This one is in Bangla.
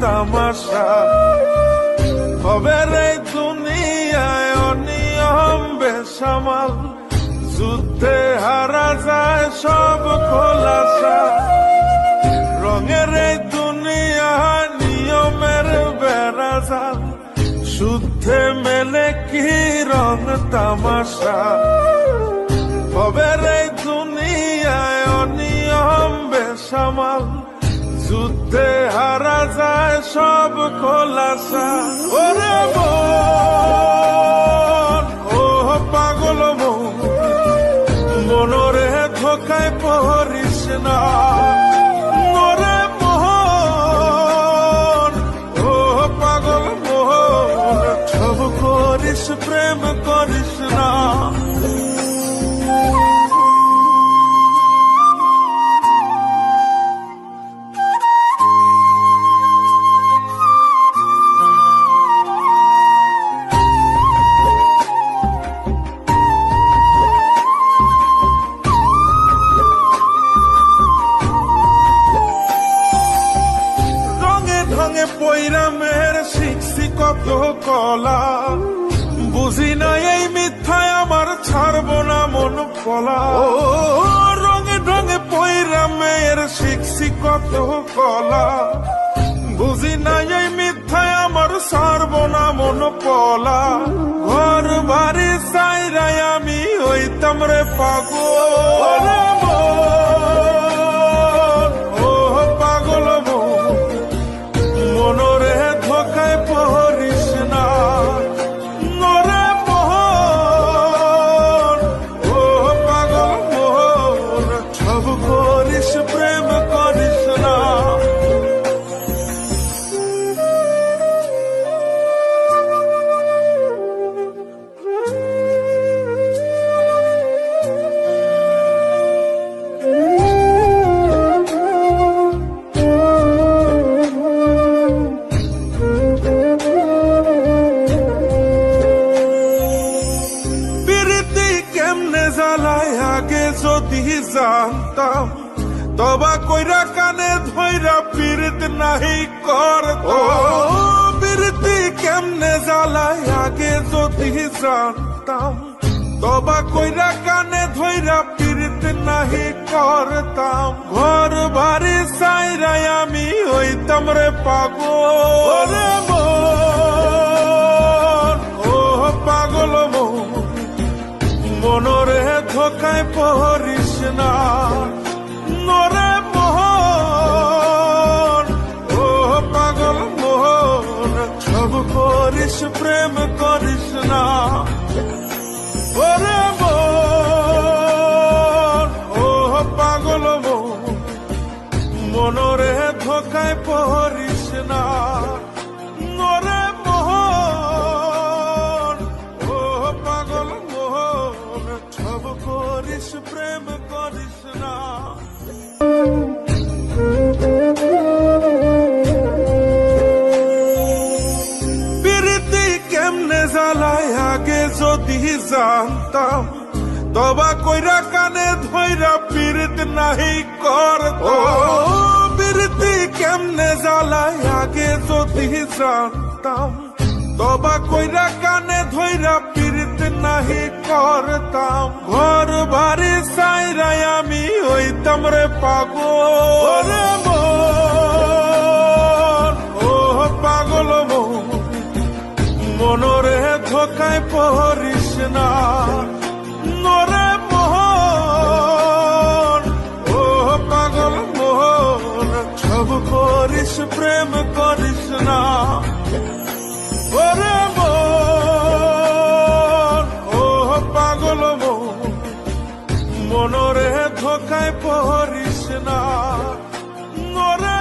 তামাশা হবে রে দুনিয়ায় অনিয়ম বেসামাল, যুদ্ধে হারা যায় সব খোলাসা। রঙের এই দুনিয়া নিয়মের বেড়াজাল, শুদ্ধে মেলে কি রং তামাশা হবে রে দুনিয়ায় অনিয়ম বেসামাল, যুদ্ধে হারা যায় সব খোলাসা। ওরে মন, ও পাগল মন, মনরে ধোকায় পড়িস না। ওরে মন, ও পাগল মন, সব করিস প্রেম করিস না। পৈরামের শিখছি কত কলা, বুঝি না এই মিথ্যায় আমার ছাড়ব না মন পলা। ও রঙে ঢঙে পৈরামের শিখছি কত কলা, বুঝি না এই মিথ্যায় আমার ছাড়ব না মন পলা। ঘর বাড়ি সাইরাই আমি হইতাম রে পাগল। ও পাগল মনরে ধোকায় পড়িস না। ওরে মোহন, ও পাগল মোহন, সব করিস প্রেম করিস না। আগে যদি জানতাম তবা কইরা কানে ধইরা পীড়িত নাহি করতাম। পীড়িতি কেমনে জ্বালায় আগে যদি জানতাম তবা কইরা কানে ধইরা পীড়িত নাহি করতাম। ঘর বাড়ি সাইরাই আমি হইতাম রে পাগল। ও পাগল মনরে ধোকায় পড়িস না। ওরে মোহন, ও পাগল মোহন, সব করিস প্রেম করিস না। ওরে মন, ও পাগল মন, মনরে ধোকায় পড়িস না। ওরে মোহন, ও পাগল মোহন, সব করিস প্রেম করিস না। প্রীতি কেমনে জ্বালায় আগে যদি জানতাম তবা কইরা কানে ধইরা পীড়িত নাহি করতাম। প্রীতি কেমনে জ্বালায় আগে যদি জানতাম তবা কইরা কানে ধইরা পীড়িত নাহি করতাম। ঘর বাড়ি সাইরাই আমি হইতাম রে পাগল। ও পাগল মন, মনরে ধোকায় পড়িস না। ওরে মোহন, ও পাগল মোহন, সব করিস প্রেম করিস না। ওরে মন, ও পাগল মন, মনরে ধোকায় পড়িস না। ওরে